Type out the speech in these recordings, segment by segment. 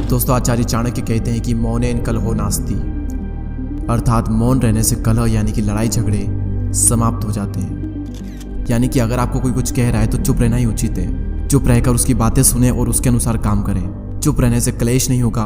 दोस्तों, आचार्य चाणक्य कहते हैं कि मौनेन कलहो नास्ति, अर्थात मौन रहने से कलह यानी कि लड़ाई झगड़े समाप्त हो जाते हैं। यानी कि अगर आपको कोई कुछ कह रहा है तो चुप रहना ही उचित है। चुप रहकर उसकी बातें सुने और उसके अनुसार काम करें। चुप रहने से क्लेश नहीं होगा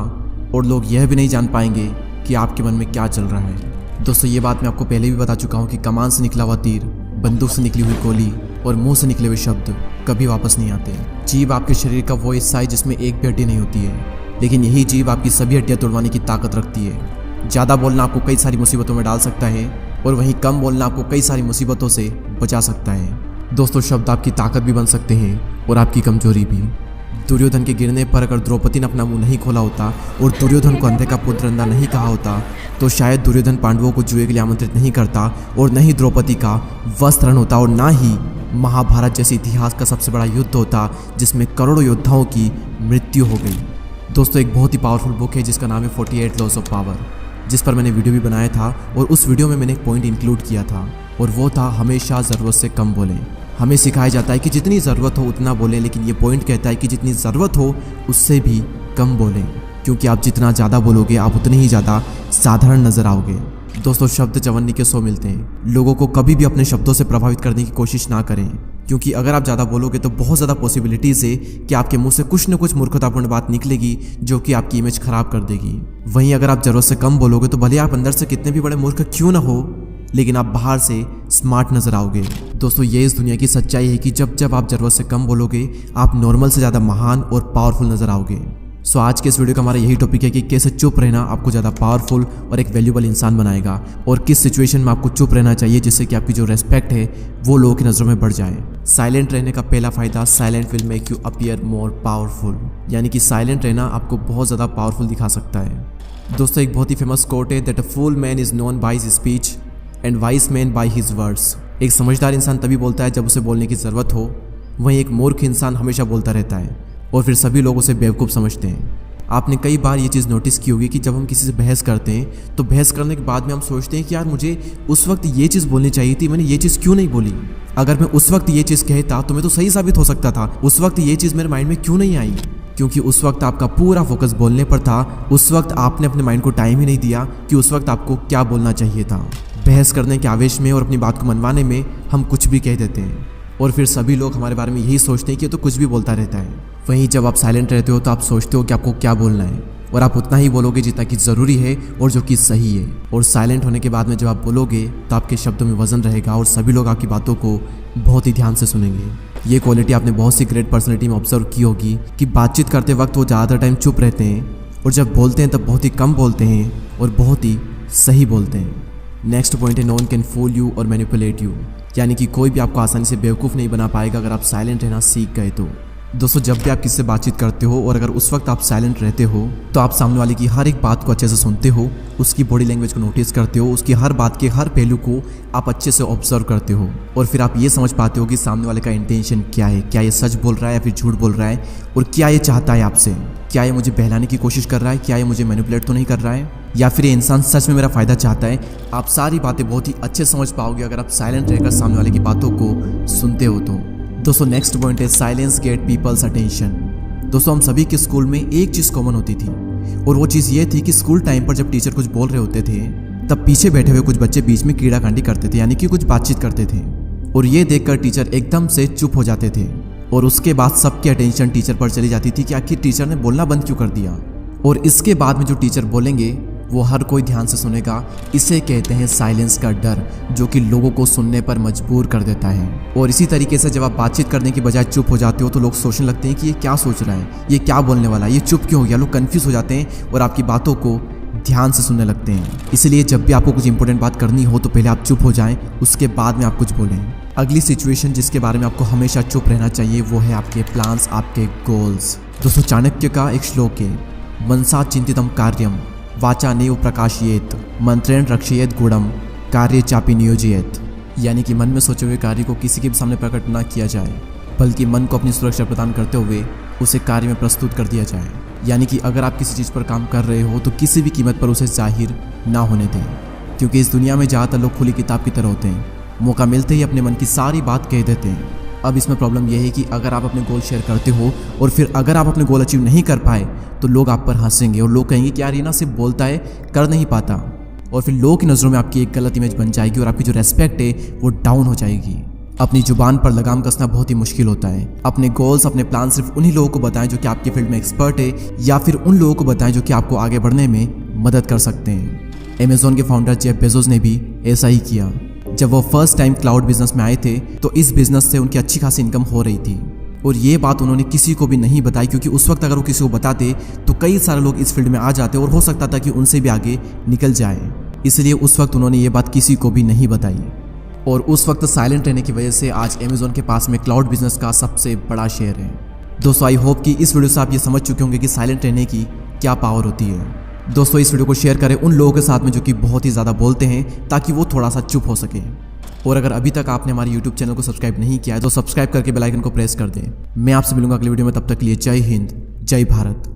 और लोग यह भी नहीं जान पाएंगे कि आपके मन में क्या चल रहा है। दोस्तों, ये बात मैं आपको पहले भी बता चुका हूँ कि कमान से निकला हुआ तीर, बंदूक से निकली हुई गोली और मुंह से निकले हुए शब्द कभी वापस नहीं आते। जीभ आपके शरीर का वो हिस्सा है जिसमें एक भी हड्डी नहीं होती है, लेकिन यही जीभ आपकी सभी हड्डियां तोड़वाने की ताकत रखती है। ज़्यादा बोलना आपको कई सारी मुसीबतों में डाल सकता है और वहीं कम बोलना आपको कई सारी मुसीबतों से बचा सकता है। दोस्तों, शब्द आपकी ताकत भी बन सकते हैं और आपकी कमजोरी भी। दुर्योधन के गिरने पर अगर द्रौपदी ने अपना मुंह नहीं खोला होता और दुर्योधन को अंधे का पुत्र अंधा नहीं कहा होता तो शायद दुर्योधन पांडवों को जुए के लिए आमंत्रित नहीं करता और न ही द्रौपदी का वस्त्रण होता और ना ही महाभारत जैसे इतिहास का सबसे बड़ा युद्ध होता जिसमें करोड़ों योद्धाओं की मृत्यु हो गई। दोस्तों, एक बहुत ही पावरफुल बुक है जिसका नाम है 48 लॉज ऑफ पावर, जिस पर मैंने वीडियो भी बनाया था और उस वीडियो में मैंने एक पॉइंट इंक्लूड किया था और वो था हमेशा ज़रूरत से कम बोलें। हमें सिखाया जाता है कि जितनी ज़रूरत हो उतना बोलें, लेकिन ये पॉइंट कहता है कि जितनी ज़रूरत हो उससे भी कम बोलें, क्योंकि आप जितना ज़्यादा बोलोगे आप उतने ही ज़्यादा साधारण नज़र आओगे। दोस्तों, शब्द चवन्नी के 100 मिलते हैं। लोगों को कभी भी अपने शब्दों से प्रभावित करने की कोशिश ना करें, क्योंकि अगर आप ज़्यादा बोलोगे तो बहुत ज़्यादा पॉसिबिलिटीज़ है कि आपके मुंह से कुछ न कुछ मूर्खतापूर्ण बात निकलेगी जो कि आपकी इमेज खराब कर देगी। वहीं अगर आप ज़रूरत से कम बोलोगे तो भले आप अंदर से कितने भी बड़े मूर्ख क्यों ना हो, लेकिन आप बाहर से स्मार्ट नजर आओगे। दोस्तों, ये इस दुनिया की सच्चाई है कि जब जब आप ज़रूरत से कम बोलोगे आप नॉर्मल से ज़्यादा महान और पावरफुल नजर आओगे। सो आज के इस वीडियो का हमारा यही टॉपिक है कि कैसे चुप रहना आपको ज़्यादा पावरफुल और एक वैल्यूबल इंसान बनाएगा और किस सिचुएशन में आपको चुप रहना चाहिए जिससे कि आपकी जो रेस्पेक्ट है वो लोगों की नज़रों में बढ़ जाए। साइलेंट रहने का पहला फ़ायदा, silent will make you appear more powerful, यानी कि साइलेंट रहना आपको बहुत ज़्यादा पावरफुल दिखा सकता है। दोस्तों, एक बहुत ही फेमस कोट है that a fool man is known by his speech and wise man by his words. एक समझदार इंसान तभी बोलता है जब उसे बोलने की ज़रूरत हो, वहीं एक मूर्ख इंसान हमेशा बोलता रहता है और फिर सभी लोग उसे बेवकूफ़ समझते हैं। आपने कई बार ये चीज़ नोटिस की होगी कि जब हम किसी से बहस करते हैं तो बहस करने के बाद में हम सोचते हैं कि यार मुझे उस वक्त ये चीज़ बोलनी चाहिए थी, मैंने ये चीज़ क्यों नहीं बोली। अगर मैं उस वक्त ये चीज़ कहता तो मैं तो सही साबित हो सकता था। उस वक्त ये चीज़ मेरे माइंड में क्यों नहीं आई? क्योंकि उस वक्त आपका पूरा फोकस बोलने पर था। उस वक्त आपने अपने माइंड को टाइम ही नहीं दिया कि उस वक्त आपको क्या बोलना चाहिए था। बहस करने के आवेश में और अपनी बात को मनवाने में हम कुछ भी कह देते हैं और फिर सभी लोग हमारे बारे में यही सोचते हैं कि तो कुछ भी बोलता रहता है। वहीं जब आप साइलेंट रहते हो तो आप सोचते हो कि आपको क्या बोलना है और आप उतना ही बोलोगे जितना कि ज़रूरी है और जो कि सही है। और साइलेंट होने के बाद में जब आप बोलोगे तो आपके शब्दों में वजन रहेगा और सभी लोग आपकी बातों को बहुत ही ध्यान से सुनेंगे। ये क्वालिटी आपने बहुत सी ग्रेट पर्सनैलिटी में ऑब्जर्व की होगी कि बातचीत करते वक्त वो ज़्यादातर टाइम चुप रहते हैं और जब बोलते हैं तब बहुत ही कम बोलते हैं और बहुत ही सही बोलते हैं। नेक्स्ट पॉइंट है no one can fool you और मैनिपुलेट यू, यानी कि कोई भी आपको आसानी से बेवकूफ़ नहीं बना पाएगा अगर आप साइलेंट रहना सीख गए तो। दोस्तों, जब भी आप किससे बातचीत करते हो और अगर उस वक्त आप साइलेंट रहते हो तो आप सामने वाले की हर एक बात को अच्छे से सुनते हो, उसकी बॉडी लैंग्वेज को नोटिस करते हो, उसकी हर बात के हर पहलू को आप अच्छे से ऑब्जर्व करते हो और फिर आप ये समझ पाते हो कि सामने वाले का इंटेंशन क्या है। क्या ये सच बोल रहा है या फिर झूठ बोल रहा है और क्या ये चाहता है आपसे। क्या ये मुझे बहलाने की कोशिश कर रहा है, क्या ये मुझे मैनिपुलेट तो नहीं कर रहा है, या फिर ये इंसान सच में मेरा फ़ायदा चाहता है। आप सारी बातें बहुत ही अच्छे समझ पाओगे अगर आप साइलेंट रहकर सामने वाले की बातों को सुनते हो तो। दोस्तों, नेक्स्ट पॉइंट है साइलेंस गेट पीपल्स अटेंशन। दोस्तों, हम सभी के स्कूल में एक चीज़ कॉमन होती थी और वो चीज़ ये थी कि स्कूल टाइम पर जब टीचर कुछ बोल रहे होते थे तब पीछे बैठे हुए कुछ बच्चे बीच में कीड़ाकांडी करते थे, यानी कि कुछ बातचीत करते थे और ये देखकर टीचर एकदम से चुप हो जाते थे और उसके बाद सबकी अटेंशन टीचर पर चली जाती थी कि आखिर टीचर ने बोलना बंद क्यों कर दिया। और इसके बाद में जो टीचर बोलेंगे वो हर कोई ध्यान से सुनेगा। इसे कहते हैं साइलेंस का डर, जो कि लोगों को सुनने पर मजबूर कर देता है। और इसी तरीके से जब आप बातचीत करने की बजाय चुप हो जाते हो तो लोग सोचने लगते हैं कि ये क्या सोच रहा है, ये क्या बोलने वाला है, ये चुप क्यों हो गया। लोग कन्फ्यूज हो जाते हैं और आपकी बातों को ध्यान से सुनने लगते हैं। इसलिए जब भी आपको कुछ इंपॉर्टेंट बात करनी हो तो पहले आप चुप हो जाएं, उसके बाद में आप कुछ बोलें। अगली सिचुएशन जिसके बारे में आपको हमेशा चुप रहना चाहिए वो है आपके प्लान्स, आपके गोल्स। दोस्तों, चाणक्य का एक श्लोक है मनसा चिंतितम कार्यम वाचा नैव प्रकाशयेत मंत्रेण रक्षयेत गुणम कार्य चापि नियोजयेत, यानी कि मन में सोचे हुए कार्य को किसी के भी सामने प्रकट ना किया जाए बल्कि मन को अपनी सुरक्षा प्रदान करते हुए उसे कार्य में प्रस्तुत कर दिया जाए। यानी कि अगर आप किसी चीज़ पर काम कर रहे हो तो किसी भी कीमत पर उसे जाहिर ना होने दें, क्योंकि इस दुनिया में ज़्यादातर लोग खुली किताब की तरह होते हैं। मौका मिलते ही अपने मन की सारी बात कह देते हैं अब इसमें प्रॉब्लम यह है कि अगर आप अपने गोल शेयर करते हो और फिर अगर आप अपने गोल अचीव नहीं कर पाए तो लोग आप पर हंसेंगे और लोग कहेंगे कि यार ये ना सिर्फ बोलता है, कर नहीं पाता। और फिर लोगों की नज़रों में आपकी एक गलत इमेज बन जाएगी और आपकी जो रेस्पेक्ट है वो डाउन हो जाएगी। अपनी जुबान पर लगाम कसना बहुत ही मुश्किल होता है। अपने गोल्स, अपने प्लान सिर्फ उन्हीं लोगों को बताएं जो कि आपकी फील्ड में एक्सपर्ट है, या फिर उन लोगों को बताएं जो कि आपको आगे बढ़ने में मदद कर सकते हैं। अमेज़ॉन के फाउंडर जेफ बेजोस ने भी ऐसा ही किया। जब वो फर्स्ट टाइम क्लाउड बिजनेस में आए थे तो इस बिजनेस से उनकी अच्छी खासी इनकम हो रही थी और ये बात उन्होंने किसी को भी नहीं बताई, क्योंकि उस वक्त अगर वो किसी को बताते तो कई सारे लोग इस फील्ड में आ जाते और हो सकता था कि उनसे भी आगे निकल जाए। इसलिए उस वक्त उन्होंने ये बात किसी को भी नहीं बताई और उस वक्त साइलेंट रहने की वजह से आज अमेज़ॉन के पास में क्लाउड बिजनेस का सबसे बड़ा शेयर है। दोस्तों, आई होप कि इस वीडियो से आप ये समझ चुके होंगे कि साइलेंट रहने की क्या पावर होती है। दोस्तों, इस वीडियो को शेयर करें उन लोगों के साथ में जो कि बहुत ही ज़्यादा बोलते हैं, ताकि वो थोड़ा सा चुप हो सके। और अगर अभी तक आपने हमारे YouTube चैनल को सब्सक्राइब नहीं किया है तो सब्सक्राइब करके बेल आइकन को प्रेस कर दें। मैं आपसे मिलूंगा अगले वीडियो में, तब तक के लिए जय हिंद, जय भारत।